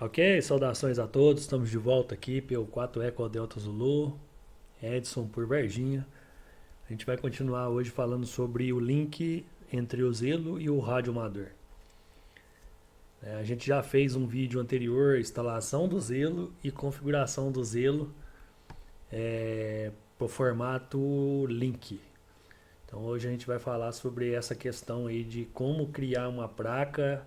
Ok, saudações a todos, estamos de volta aqui pelo 4 Eco Delta Zulu, Edson por Varginha. A gente vai continuar hoje falando sobre o link entre o Zelo e o rádio amador. A gente já fez um vídeo anterior, instalação do Zelo e configuração do Zelo para o formato link. Então hoje a gente vai falar sobre essa questão aí de como criar uma placa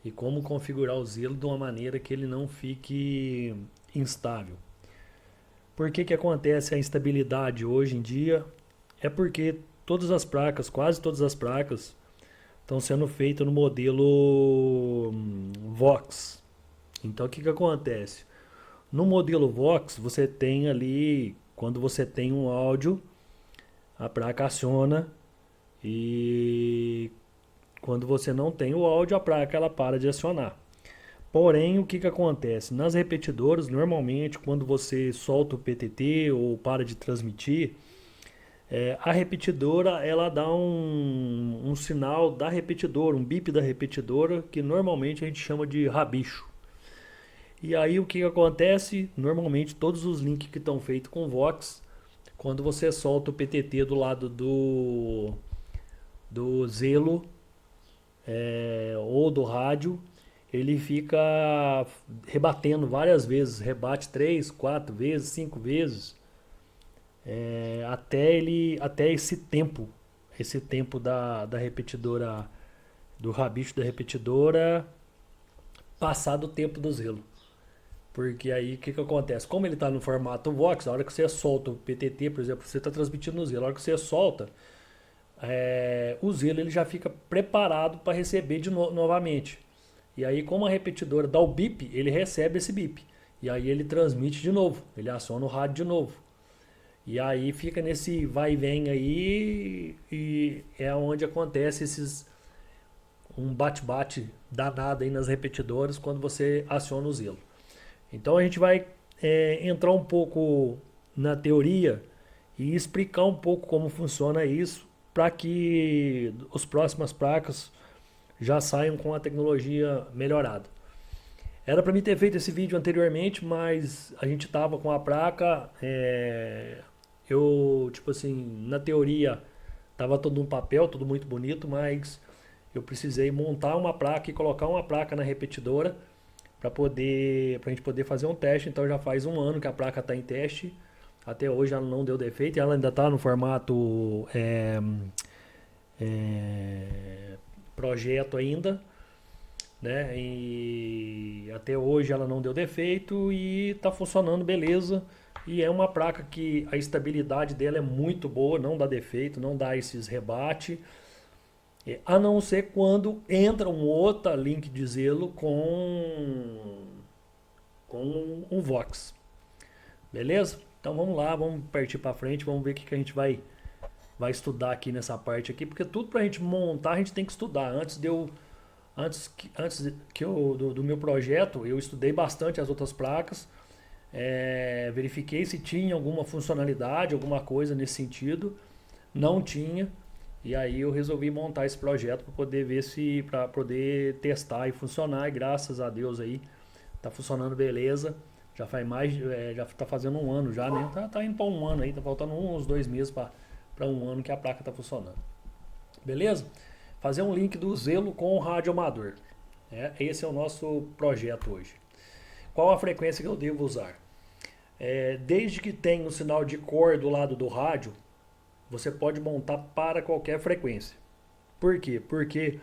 e como configurar o Zelo de uma maneira que ele não fique instável. Por que acontece a instabilidade hoje em dia? É porque todas as placas, quase todas as placas, estão sendo feitas no modelo Vox. Então o que acontece? No modelo Vox você tem ali, quando você tem um áudio, a placa aciona e quando você não tem o áudio, a placa ela para de acionar. Porém, o que acontece? Nas repetidoras, normalmente, quando você solta o PTT ou para de transmitir, a repetidora ela dá um sinal da repetidora, um bip da repetidora, que normalmente a gente chama de rabicho. E aí o que acontece? Normalmente todos os links que estão feitos com Vox, quando você solta o PTT do lado do Zelo ou do rádio, ele fica rebatendo várias vezes, rebate 3, 4 vezes, 5 vezes, até esse tempo da repetidora, do rabicho da repetidora, passar do tempo do Zelo. Porque aí o que acontece? Como ele está no formato Vox, a hora que você solta o PTT, por exemplo, você está transmitindo no Zelo, a hora que você solta, o Zelo ele já fica preparado para receber novamente. E aí, como a repetidora dá o bip, ele recebe esse bip. E aí ele transmite de novo, ele aciona o rádio de novo. E aí fica nesse vai e vem aí, e é onde acontece um bate-bate danado aí nas repetidoras quando você aciona o Zelo. Então a gente vai entrar um pouco na teoria e explicar um pouco como funciona isso para que as próximas placas já saiam com a tecnologia melhorada. Era para mim ter feito esse vídeo anteriormente, mas a gente tava com a placa, eu tipo assim, na teoria tava todo um papel, tudo muito bonito, mas eu precisei montar uma placa e colocar uma placa na repetidora pra gente poder fazer um teste. Então já faz um ano que a placa está em teste. Até hoje ela não deu defeito, ela ainda está no formato projeto ainda, né? E até hoje ela não deu defeito e está funcionando beleza. E é uma placa que a estabilidade dela é muito boa, não dá defeito, não dá esses rebates. A não ser quando entra um outro link de Zelo com um Vox. Beleza? Então vamos lá, vamos partir para frente, vamos ver o que a gente vai estudar aqui nessa parte aqui, porque tudo para a gente montar a gente tem que estudar. Do meu projeto, eu estudei bastante as outras placas, verifiquei se tinha alguma funcionalidade, alguma coisa nesse sentido. Não tinha. E aí eu resolvi montar esse projeto para poder ver se, para poder testar e funcionar. E graças a Deus aí tá funcionando beleza. Já faz já tá fazendo um ano já, né? Tá indo para um ano aí, tá faltando uns 2 meses para um ano que a placa tá funcionando. Beleza? Fazer um link do Zelo com o rádio amador. Esse é o nosso projeto hoje. Qual a frequência que eu devo usar? Desde que tenha um sinal de cor do lado do rádio, você pode montar para qualquer frequência. Por quê? Porque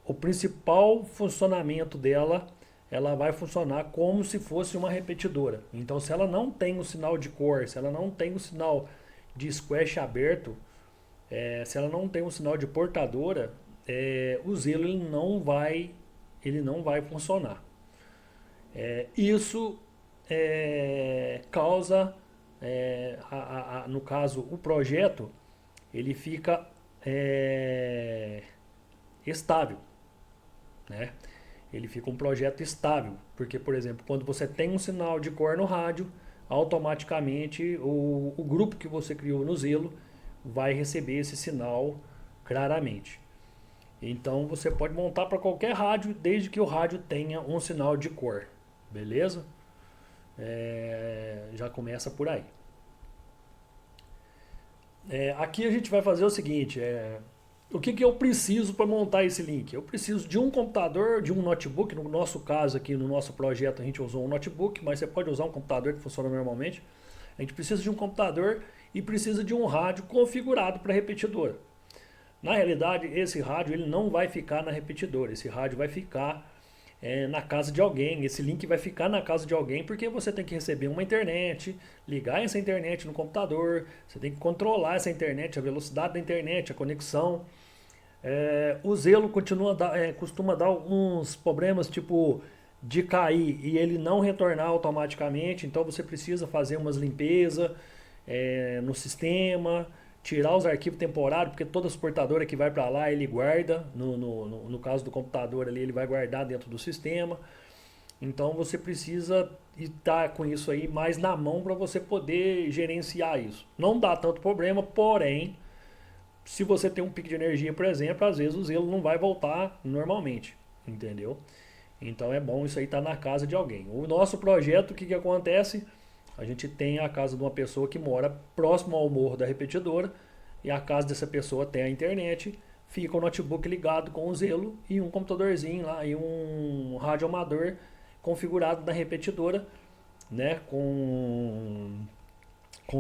o principal funcionamento dela, ela vai funcionar como se fosse uma repetidora. Então, se ela não tem o sinal de cor, se ela não tem o sinal de squash aberto, se ela não tem um sinal de portadora, o Zelo ele não vai funcionar. Isso causa, no caso, o projeto, ele fica estável, né? Ele fica um projeto estável, porque, por exemplo, quando você tem um sinal de cor no rádio, automaticamente o grupo que você criou no Zelo vai receber esse sinal claramente. Então você pode montar para qualquer rádio, desde que o rádio tenha um sinal de cor. beleza? Já começa por aí. Aqui a gente vai fazer o seguinte, o que eu preciso para montar esse link? Eu preciso de um computador, de um notebook, no nosso caso aqui, no nosso projeto a gente usou um notebook, mas você pode usar um computador que funciona normalmente. A gente precisa de um computador e precisa de um rádio configurado para repetidora. Na realidade, esse rádio ele não vai ficar na repetidora, esse rádio vai ficar na casa de alguém, esse link vai ficar na casa de alguém porque você tem que receber uma internet, ligar essa internet no computador, você tem que controlar essa internet, a velocidade da internet, a conexão. O Zelo costuma dar alguns problemas tipo de cair e ele não retornar automaticamente, então você precisa fazer umas limpezas no sistema, tirar os arquivos temporários, porque toda exportadora que vai para lá ele guarda, no caso do computador ali ele vai guardar dentro do sistema, então você precisa estar com isso aí mais na mão para você poder gerenciar isso. Não dá tanto problema, porém, se você tem um pico de energia, por exemplo, às vezes o Zelo não vai voltar normalmente, entendeu? Então é bom isso aí estar na casa de alguém. O nosso projeto, o que acontece? A gente tem a casa de uma pessoa que mora próximo ao morro da repetidora e a casa dessa pessoa tem a internet, fica o notebook ligado com o Zelo e um computadorzinho lá e um rádio amador configurado na repetidora, né, com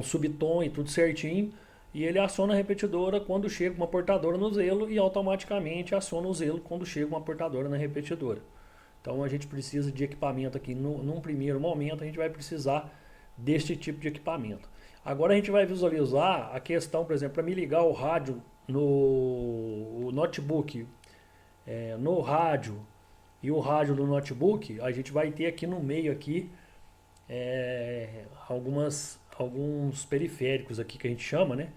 subtom e tudo certinho, e ele aciona a repetidora quando chega uma portadora no Zelo e automaticamente aciona o Zelo quando chega uma portadora na repetidora. Então a gente precisa de equipamento aqui, num primeiro momento a gente vai precisar deste tipo de equipamento. Agora a gente vai visualizar a questão, por exemplo, para me ligar o rádio no notebook, no rádio e o rádio do notebook, a gente vai ter aqui no meio aqui alguns periféricos aqui que a gente chama, né?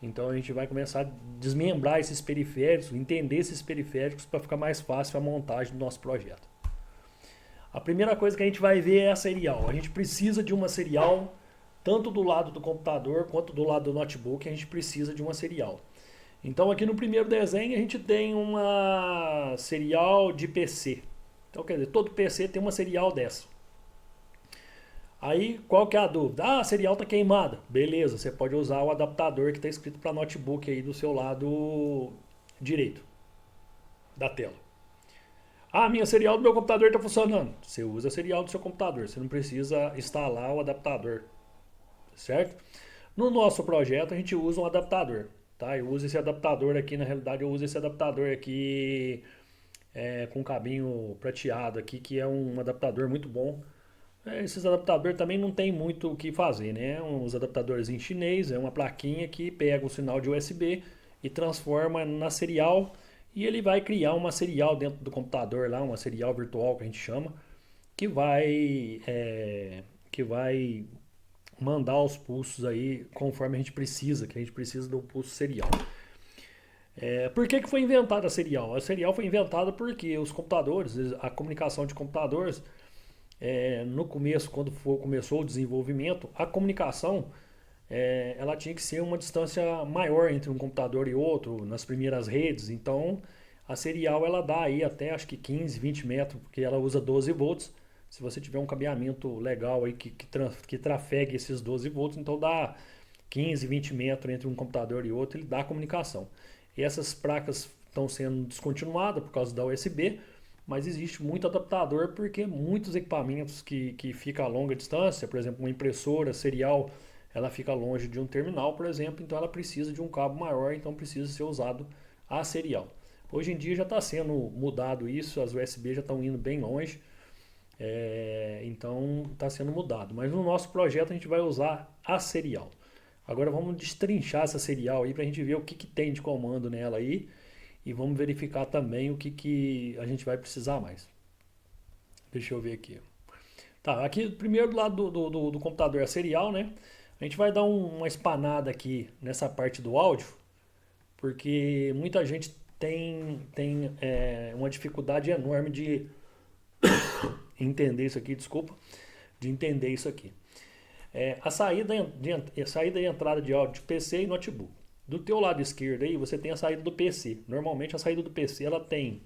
Então a gente vai começar a desmembrar esses periféricos, entender esses periféricos para ficar mais fácil a montagem do nosso projeto. A primeira coisa que a gente vai ver é a serial. A gente precisa de uma serial, tanto do lado do computador quanto do lado do notebook, a gente precisa de uma serial. Então aqui no primeiro desenho a gente tem uma serial de PC. Então quer dizer, todo PC tem uma serial dessa. Aí qual que é a dúvida? Ah, a serial está queimada. Beleza, você pode usar o adaptador que está escrito para notebook aí do seu lado direito da tela. Ah, minha serial do meu computador está funcionando. Você usa a serial do seu computador, você não precisa instalar o adaptador, certo? No nosso projeto a gente usa um adaptador, tá? Eu uso esse adaptador aqui, na realidade eu uso esse adaptador aqui com cabinho prateado aqui, que é um adaptador muito bom. Esses adaptadores também não tem muito o que fazer, né? Uns adaptadores em chinês, é uma plaquinha que pega o sinal de USB e transforma na serial. E ele vai criar uma serial dentro do computador lá, uma serial virtual que a gente chama, que vai mandar os pulsos aí conforme a gente precisa, que a gente precisa do pulso serial. Por que foi inventada a serial? A serial foi inventada porque os computadores, a comunicação de computadores, no começo, quando começou o desenvolvimento, a comunicação ela tinha que ser uma distância maior entre um computador e outro nas primeiras redes. Então a serial ela dá aí até acho que 15, 20 metros, porque ela usa 12 volts. Se você tiver um cabeamento legal aí que trafegue esses 12 volts, então dá 15, 20 metros entre um computador e outro, ele dá comunicação. E essas placas estão sendo descontinuadas por causa da USB, mas existe muito adaptador porque muitos equipamentos que ficam a longa distância, por exemplo, uma impressora serial, ela fica longe de um terminal, por exemplo, então ela precisa de um cabo maior, então precisa ser usado a serial. Hoje em dia já está sendo mudado isso, as USB já estão indo bem longe, então está sendo mudado. Mas no nosso projeto a gente vai usar a serial. Agora vamos destrinchar essa serial aí para a gente ver o que tem de comando nela aí e vamos verificar também o que a gente vai precisar mais. Deixa eu ver aqui. Tá, aqui primeiro do lado do computador é a serial, né? A gente vai dar uma espanada aqui nessa parte do áudio, porque muita gente tem uma dificuldade enorme de entender isso aqui, desculpa, de entender isso aqui. A saída e entrada de áudio de PC e notebook. Do teu lado esquerdo aí você tem a saída do PC. Normalmente a saída do PC ela tem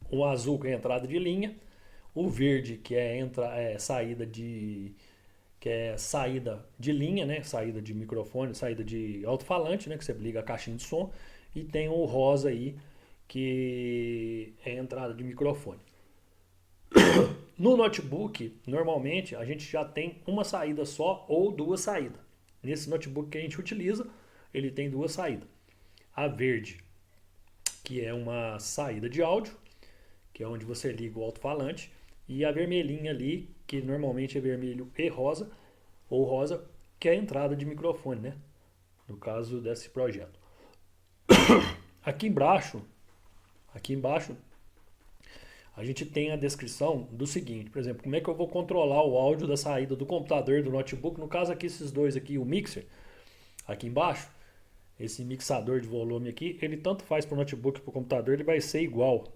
o azul que é a entrada de linha, O verde, que é, saída de linha, né? Saída de microfone, saída de alto-falante, né? Que você liga a caixinha de som. E tem o rosa aí, que é entrada de microfone. No notebook, normalmente a gente já tem uma saída só ou duas saídas. Nesse notebook que a gente utiliza, ele tem duas saídas. A verde, que é uma saída de áudio, que é onde você liga o alto-falante, e a vermelhinha ali, que normalmente é vermelho e rosa, ou rosa, que é a entrada de microfone, né? No caso desse projeto. Aqui embaixo, aqui embaixo, a gente tem a descrição do seguinte, por exemplo, como é que eu vou controlar o áudio da saída do computador, do notebook, no caso aqui esses dois aqui, o mixer, aqui embaixo, esse mixador de volume aqui, ele tanto faz para o notebook e para o computador, ele vai ser igual.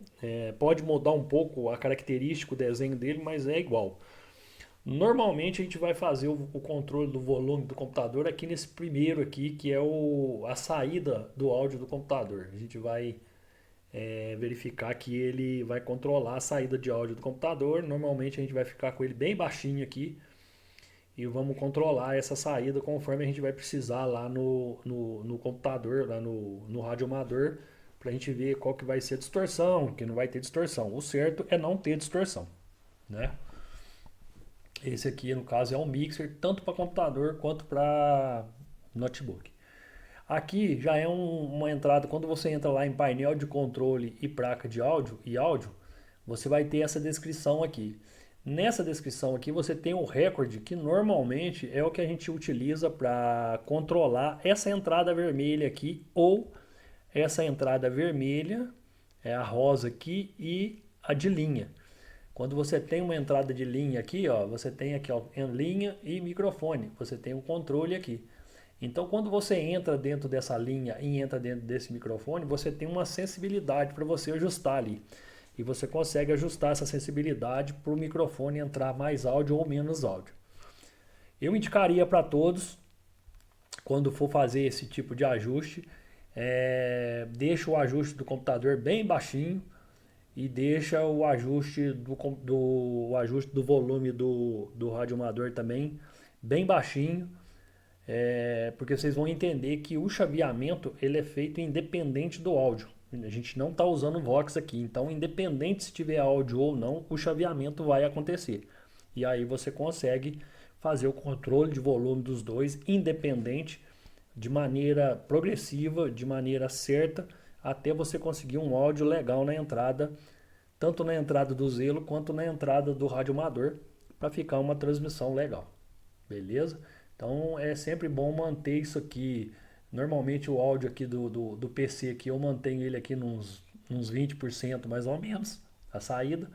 Pode mudar um pouco a característica, o desenho dele, mas é igual. Normalmente a gente vai fazer o controle do volume do computador aqui nesse primeiro aqui, que é a saída do áudio do computador. A gente vai verificar que ele vai controlar a saída de áudio do computador. Normalmente a gente vai ficar com ele bem baixinho aqui e vamos controlar essa saída conforme a gente vai precisar lá no computador, lá no radioamador, para a gente ver qual que vai ser a distorção, que não vai ter distorção. O certo é não ter distorção, né? Esse aqui, no caso, é um mixer tanto para computador quanto para notebook. Aqui já é uma entrada, quando você entra lá em painel de controle e placa de áudio e áudio, você vai ter essa descrição aqui. Nessa descrição aqui você tem o recorde, que normalmente é o que a gente utiliza para controlar essa entrada vermelha aqui, ou essa entrada vermelha, é a rosa aqui, e a de linha. Quando você tem uma entrada de linha aqui, ó, você tem aqui ó, em linha e microfone, você tem o controle aqui. Então, quando você entra dentro dessa linha e entra dentro desse microfone, você tem uma sensibilidade para você ajustar ali. E você consegue ajustar essa sensibilidade para o microfone entrar mais áudio ou menos áudio. Eu indicaria para todos, quando for fazer esse tipo de ajuste, deixa o ajuste do computador bem baixinho e deixa o ajuste do volume do radioamador também bem baixinho. Porque vocês vão entender que o chaveamento ele é feito independente do áudio. A gente não está usando Vox aqui, então independente se tiver áudio ou não, o chaveamento vai acontecer. E aí você consegue fazer o controle de volume dos dois independente, de maneira progressiva, de maneira certa, até você conseguir um áudio legal na entrada, tanto na entrada do Zelo quanto na entrada do radioamador, para ficar uma transmissão legal. Beleza? Então é sempre bom manter isso aqui. Normalmente o áudio aqui do PC aqui, eu mantenho ele aqui uns 20% mais ou menos, a saída.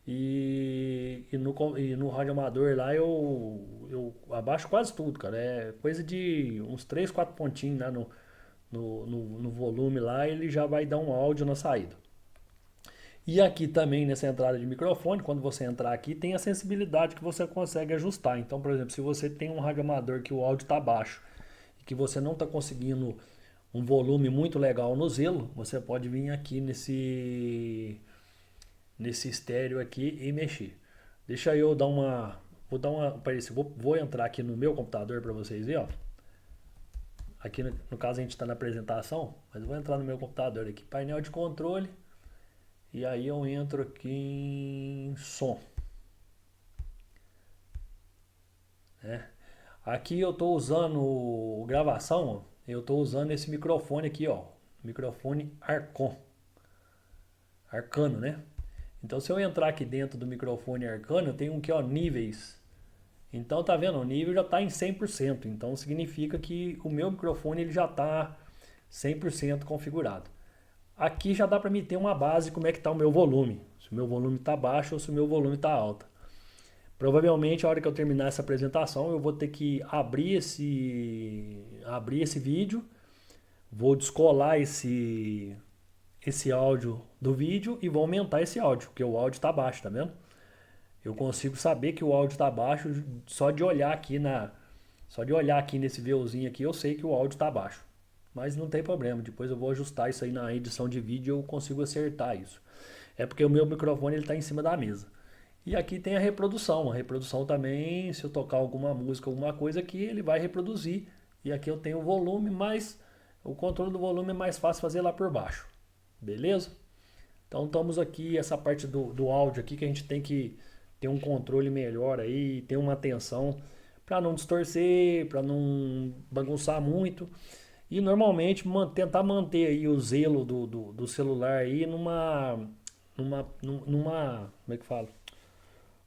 E no radioamador lá eu abaixo quase tudo, cara. É coisa de uns 3, 4 pontinhos lá no volume lá, ele já vai dar um áudio na saída. E aqui também nessa entrada de microfone, quando você entrar aqui, tem a sensibilidade que você consegue ajustar. Então, por exemplo, se você tem um radioamador que o áudio está baixo e que você não está conseguindo um volume muito legal no Zelo, você pode vir aqui nesse estéreo aqui e mexer. Deixa eu dar uma... Vou entrar aqui no meu computador para vocês verem, ó. Aqui no caso a gente está na apresentação, mas eu vou entrar no meu computador aqui, painel de controle. E aí eu entro aqui em som. Aqui eu estou usando gravação, eu estou usando esse microfone aqui, ó. Microfone Arcano, né? Então se eu entrar aqui dentro do microfone Arcano, eu tenho aqui, ó, níveis. Então tá vendo? O nível já está em 100%. Então significa que o meu microfone ele já está 100% configurado. Aqui já dá para me ter uma base como é que está o meu volume. Se o meu volume está baixo ou se o meu volume está alto. Provavelmente a hora que eu terminar essa apresentação eu vou ter que abrir esse vídeo. Vou descolar esse áudio do vídeo e vou aumentar esse áudio, porque o áudio está baixo, tá vendo? Eu consigo saber que o áudio está baixo só de olhar aqui nesse VUzinho aqui, eu sei que o áudio está baixo. Mas não tem problema, depois eu vou ajustar isso aí na edição de vídeo e eu consigo acertar isso. É porque o meu microfone está em cima da mesa. E aqui tem a reprodução. A reprodução também, se eu tocar alguma música, alguma coisa aqui, ele vai reproduzir. E aqui eu tenho o volume, mas o controle do volume é mais fácil fazer lá por baixo. Beleza? Então estamos aqui, essa parte do áudio aqui que a gente tem que ter um controle melhor aí, ter uma atenção para não distorcer, para não bagunçar muito. E normalmente tentar manter aí o zelo do celular aí como é que fala?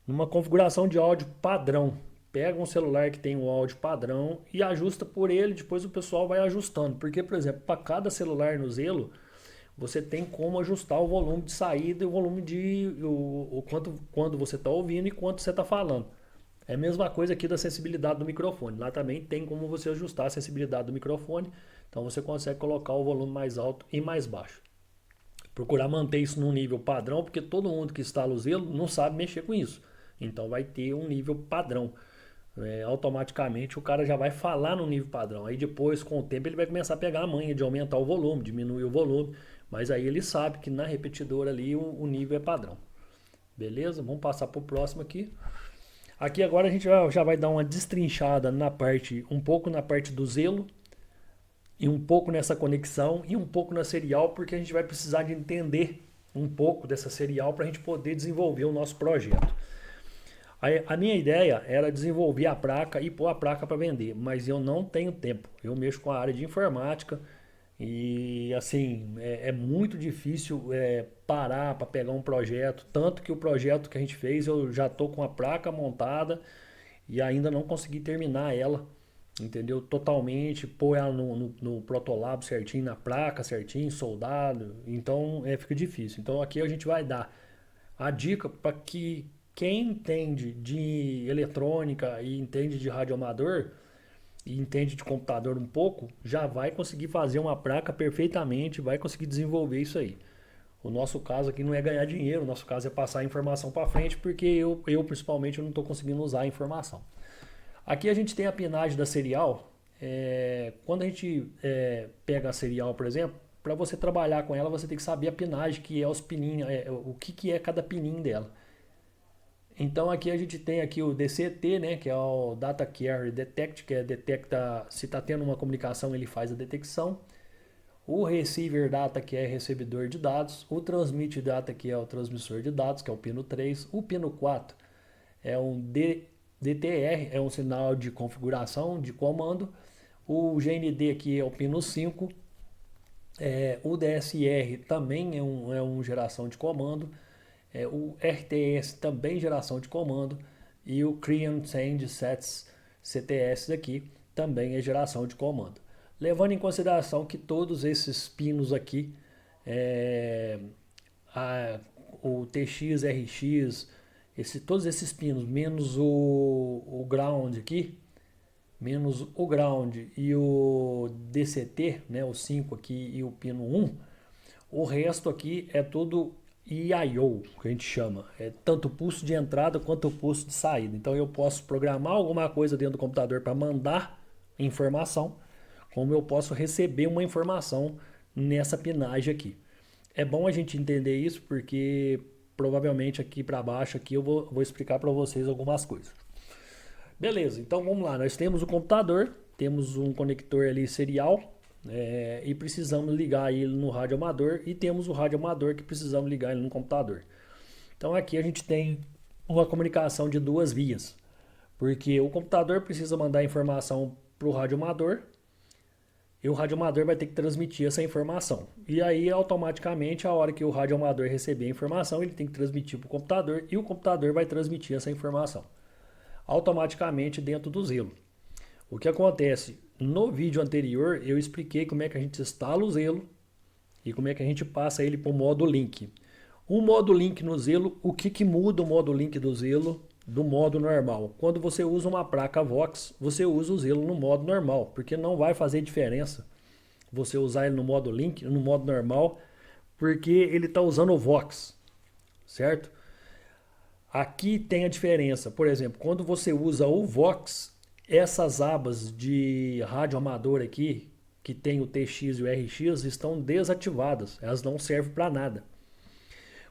Numa configuração de áudio padrão. Pega um celular que tem um áudio padrão e ajusta por ele, depois o pessoal vai ajustando. Porque, por exemplo, para cada celular no Zelo, você tem como ajustar o volume de saída e o volume de quando você está ouvindo e quanto você está falando. É a mesma coisa aqui da sensibilidade do microfone. Lá também tem como você ajustar a sensibilidade do microfone. Então você consegue colocar o volume mais alto e mais baixo. Procurar manter isso num nível padrão, porque todo mundo que instala o Zelo não sabe mexer com isso. Então vai ter um nível padrão. Automaticamente o cara já vai falar no nível padrão. Aí depois, com o tempo, ele vai começar a pegar a manha de aumentar o volume, diminuir o volume. Mas aí ele sabe que na repetidora ali o nível é padrão. Beleza? Vamos passar para o próximo aqui. Aqui agora a gente já vai dar uma destrinchada um pouco na parte do Zelo, e um pouco nessa conexão, e um pouco na serial, porque a gente vai precisar de entender um pouco dessa serial para a gente poder desenvolver o nosso projeto. A minha ideia era desenvolver a placa e pôr a placa para vender, mas eu não tenho tempo. Eu mexo com a área de informática e assim é muito difícil parar para pegar um projeto. Tanto que o projeto que a gente fez eu já estou com a placa montada e ainda não consegui terminar ela, entendeu? Totalmente, pôr ela no Protolab certinho, na placa certinho, soldado. Então fica difícil. Então aqui a gente vai dar a dica para que quem entende de eletrônica e entende de radioamador e entende de computador um pouco, já vai conseguir fazer uma placa perfeitamente, vai conseguir desenvolver isso aí. O nosso caso aqui não é ganhar dinheiro, o nosso caso é passar a informação para frente, porque eu principalmente eu não estou conseguindo usar a informação. Aqui a gente tem a pinagem da serial. Quando a gente pega a serial, por exemplo, para você trabalhar com ela, você tem que saber a pinagem, que é os pininhos, o que é cada pininho dela. Então aqui a gente tem aqui o DCT, né, que é o Data Carrier Detect, que detecta se está tendo uma comunicação, ele faz a detecção. O Receiver Data, que é recebedor de dados. O Transmit Data, que é o transmissor de dados, que é o pino 3. O pino 4 é um DTR, é um sinal de configuração, de comando. O GND aqui é o pino 5. O DSR também é uma geração de comando. O RTS também geração de comando. E o Crean Send Sets CTS aqui também é geração de comando. Levando em consideração que todos esses pinos aqui, o TX, RX, todos esses pinos, menos o ground aqui, menos o ground e o DCT, né, o 5 aqui e o pino 1, o resto aqui é tudo IIO, que a gente chama. É tanto o pulso de entrada quanto o pulso de saída. Então eu posso programar alguma coisa dentro do computador para mandar informação, como eu posso receber uma informação nessa pinagem aqui. É bom a gente entender isso porque provavelmente aqui para baixo aqui eu vou explicar para vocês algumas coisas. Beleza, então vamos lá. Nós temos o computador, temos um conector ali serial e precisamos ligar ele no rádio amador e temos o rádio amador que precisamos ligar ele no computador. Então aqui a gente tem uma comunicação de duas vias, porque o computador precisa mandar informação para o rádio amador e o radioamador vai ter que transmitir essa informação. E aí, automaticamente, a hora que o radioamador receber a informação, ele tem que transmitir para o computador e o computador vai transmitir essa informação automaticamente dentro do Zelo. O que acontece? No vídeo anterior, eu expliquei como é que a gente instala o Zelo e como é que a gente passa ele para o modo link. O modo link no Zelo, o que muda o modo link do Zelo do modo normal? Quando você usa uma placa Vox, você usa o Zelo no modo normal, porque não vai fazer diferença você usar ele no modo link, no modo normal, porque ele está usando o Vox, certo? Aqui tem a diferença, por exemplo, quando você usa o Vox, essas abas de rádio amador aqui, que tem o TX e o RX, estão desativadas, elas não servem para nada.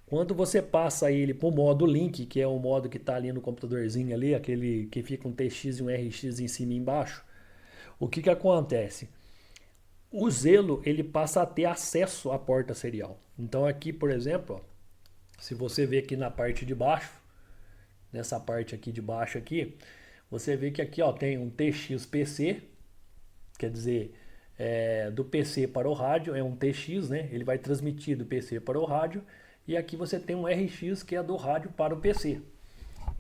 Quando você passa ele para o modo link, que é o modo que está ali no computadorzinho ali, aquele que fica um TX e um RX em cima e embaixo, o que acontece? O Zelo ele passa a ter acesso à porta serial. Então aqui, por exemplo, ó, se você ver aqui na parte de baixo, nessa parte aqui de baixo aqui, você vê que aqui ó, tem um TX PC, quer dizer, do PC para o rádio, é um TX, né? Ele vai transmitir do PC para o rádio. E aqui você tem um RX que é do rádio para o PC.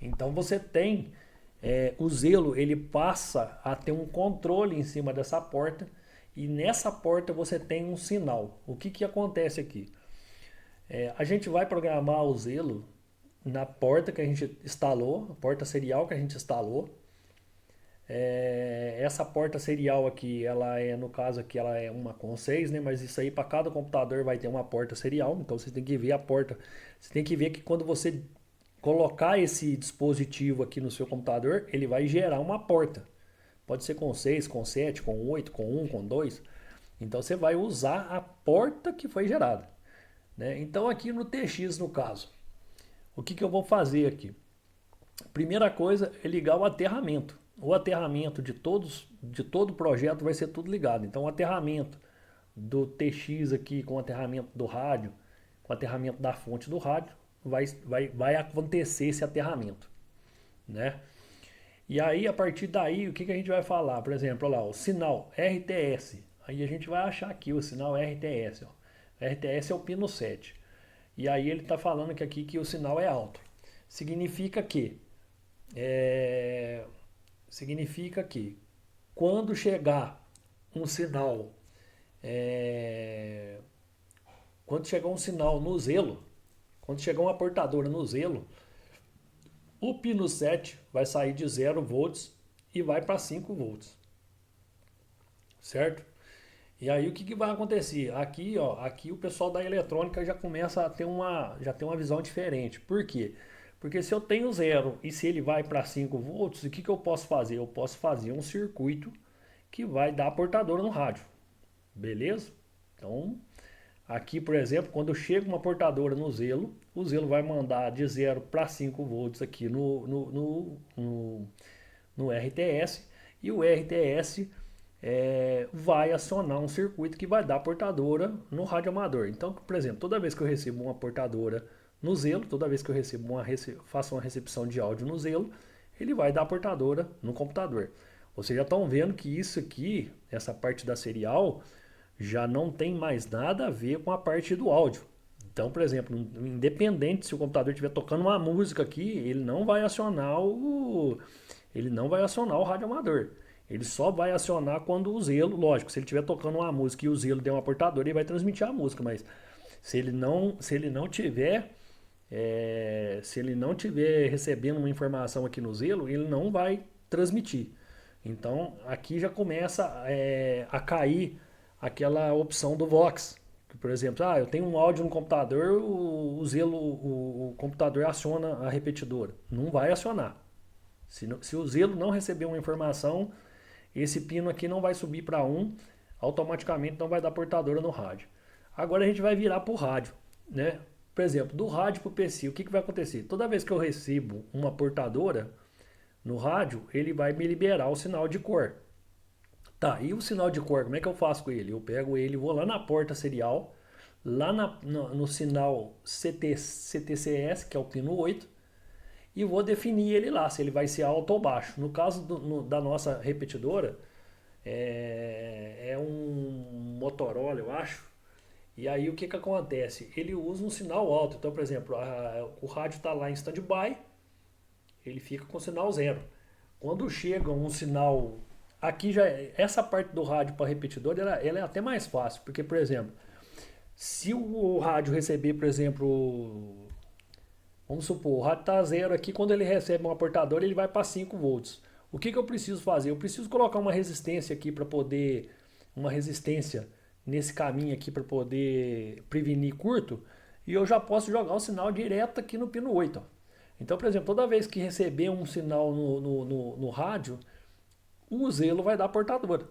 Então você tem o Zelo, ele passa a ter um controle em cima dessa porta. E nessa porta você tem um sinal. O que acontece aqui? A gente vai programar o Zelo na porta que a gente instalou, a porta serial que a gente instalou. Essa porta serial aqui, ela é, no caso aqui, ela é uma com 6, né? Mas isso aí para cada computador vai ter uma porta serial. Então você tem que ver a porta. Você tem que ver que quando você colocar esse dispositivo aqui no seu computador, ele vai gerar uma porta. Pode ser com 6, com 7, com 8, com 1, com 2. Então você vai usar a porta que foi gerada, né? Então aqui no TX, no caso, o que eu vou fazer aqui? Primeira coisa é ligar o aterramento. O aterramento de todo o projeto vai ser tudo ligado. Então o aterramento do TX aqui com o aterramento do rádio, com o aterramento da fonte do rádio, vai acontecer esse aterramento, né? E aí, a partir daí, o que a gente vai falar? Por exemplo, olha lá, o sinal RTS. Aí a gente vai achar aqui o sinal RTS. Ó. RTS é o pino 7. E aí ele está falando que aqui que o sinal é alto. Significa que quando chegar um sinal quando chegar um sinal no Zelo, quando chegar uma portadora no Zelo, o pino 7 vai sair de 0 volts e vai para 5 volts, certo? E aí o que vai acontecer? Aqui, ó, aqui o pessoal da eletrônica já começa a ter uma visão diferente. Por quê? Porque se eu tenho 0 e se ele vai para 5 volts, o que eu posso fazer? Eu posso fazer um circuito que vai dar a portadora no rádio. Beleza? Então, aqui, por exemplo, quando chega uma portadora no Zelo, o Zelo vai mandar de 0 para 5 volts aqui no RTS, e o RTS vai acionar um circuito que vai dar portadora no rádio amador. Então, por exemplo, toda vez que eu recebo uma portadora no Zelo, toda vez que eu faço uma recepção de áudio no Zelo, ele vai dar portadora no computador. Vocês já estão vendo que isso aqui, essa parte da serial, já não tem mais nada a ver com a parte do áudio. Então, por exemplo, independente se o computador estiver tocando uma música aqui, ele não vai acionar o rádio amador. Ele só vai acionar quando o Zelo, lógico, se ele estiver tocando uma música e o Zelo der uma portadora, ele vai transmitir a música, mas se ele não tiver recebendo uma informação aqui no Zelo, ele não vai transmitir. Então, aqui já começa a cair aquela opção do Vox. Por exemplo, eu tenho um áudio no computador, o computador aciona a repetidora. Não vai acionar. Se o Zelo não receber uma informação, esse pino aqui não vai subir para 1, automaticamente não vai dar portadora no rádio. Agora a gente vai virar para o rádio, né? Por exemplo, do rádio para o PC, o que vai acontecer? Toda vez que eu recebo uma portadora no rádio, ele vai me liberar o sinal de cor. Tá, e o sinal de cor, como é que eu faço com ele? Eu pego ele, vou lá na porta serial, lá no sinal CTCS, que é o pino 8, e vou definir ele lá, se ele vai ser alto ou baixo. No caso da nossa repetidora, é um Motorola, eu acho. E aí o que acontece? Ele usa um sinal alto. Então, por exemplo, o rádio está lá em standby, ele fica com sinal 0. Quando chega um sinal... Aqui já essa parte do rádio para repetidor, ela é até mais fácil, porque, por exemplo, se o rádio receber, por exemplo, vamos supor, o rádio está 0 aqui, quando ele recebe uma portadora, ele vai para 5 volts. O que eu preciso fazer? Eu preciso colocar uma resistência aqui para poder, uma resistência nesse caminho aqui para poder prevenir curto, e eu já posso jogar o sinal direto aqui no pino 8. Ó. Então, por exemplo, toda vez que receber um sinal no rádio, o Zelo vai dar portadora.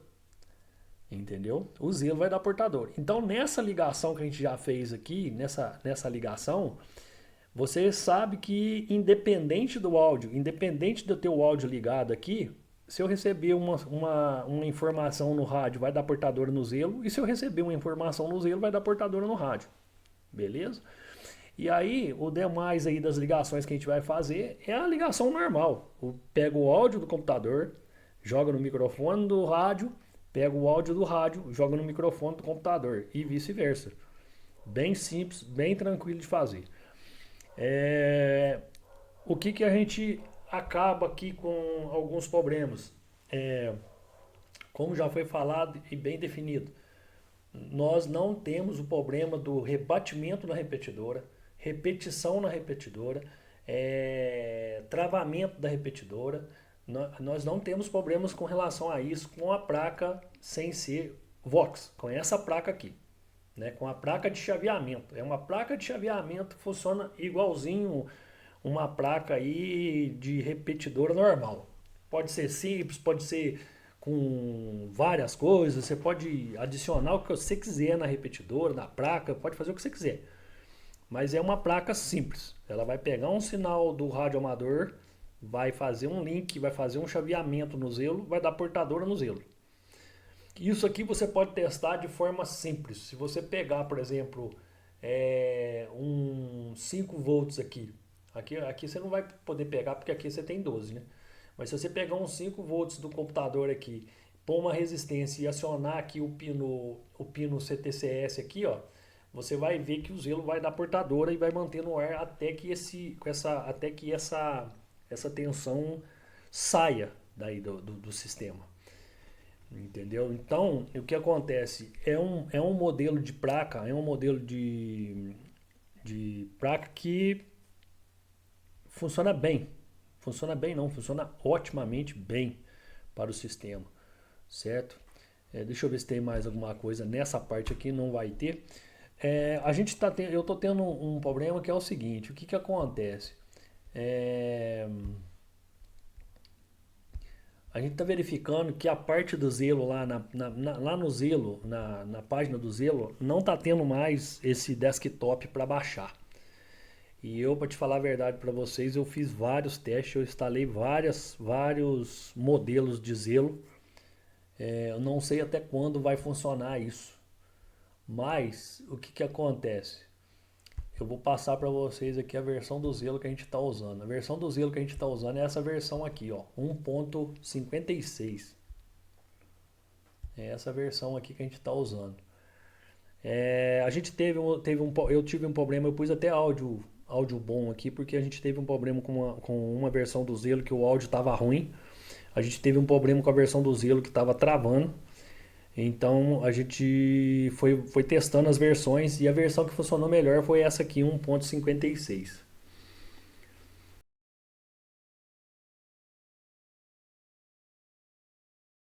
Entendeu? O Zelo vai dar portador. Então, nessa ligação que a gente já fez aqui, nessa ligação, você sabe que independente do áudio, independente do teu áudio ligado aqui, se eu receber uma informação no rádio, vai dar portadora no Zelo, e se eu receber uma informação no Zelo, vai dar portadora no rádio. Beleza? E aí, o demais aí das ligações que a gente vai fazer é a ligação normal. Pega o áudio do computador, joga no microfone do rádio, pega o áudio do rádio, joga no microfone do computador e vice-versa. Bem simples, bem tranquilo de fazer. É, o que a gente acaba aqui com alguns problemas? É, como já foi falado e bem definido, nós não temos o problema do rebatimento na repetidora, repetição na repetidora, travamento da repetidora. Nós não temos problemas com relação a isso com a placa sem ser Vox, com essa placa aqui, né? Com a placa de chaveamento. É uma placa de chaveamento que funciona igualzinho uma placa aí de repetidora normal. Pode ser simples, pode ser com várias coisas, você pode adicionar o que você quiser na repetidora, na placa, pode fazer o que você quiser. Mas é uma placa simples. Ela vai pegar um sinal do rádio amador, vai fazer um link, vai fazer um chaveamento no Zelo, vai dar portadora no Zelo. Isso aqui você pode testar de forma simples. Se você pegar, por exemplo, um 5 volts aqui você não vai poder pegar porque aqui você tem 12, né? Mas se você pegar uns 5 volts do computador aqui, pôr uma resistência e acionar aqui o pino CTCS aqui, ó, você vai ver que o Zelo vai dar portadora e vai manter no ar até que essa tensão saia daí do sistema. Entendeu? Então, o que acontece? É um modelo de placa, é um modelo de placa que funciona bem. Funciona bem não, funciona otimamente bem para o sistema, certo? Deixa eu ver se tem mais alguma coisa nessa parte aqui, não vai ter. Eu estou tendo um problema que é o seguinte, o que acontece? A gente está verificando que a parte do Zelo lá, lá no Zelo, na página do Zelo, não está tendo mais esse desktop para baixar. E eu, para te falar a verdade para vocês, eu fiz vários testes, eu instalei vários modelos de Zelo. Eu não sei até quando vai funcionar isso. Mas o que acontece? Eu vou passar para vocês aqui a versão do Zelo que a gente está usando. A versão do Zelo que a gente está usando é essa versão aqui, ó, 1.56. É essa versão aqui que a gente está usando. A gente eu tive um problema, eu pus até áudio bom aqui, porque a gente teve um problema com uma versão do Zelo que o áudio estava ruim. A gente teve um problema com a versão do Zelo que estava travando. Então a gente foi testando as versões e a versão que funcionou melhor foi essa aqui, 1.56.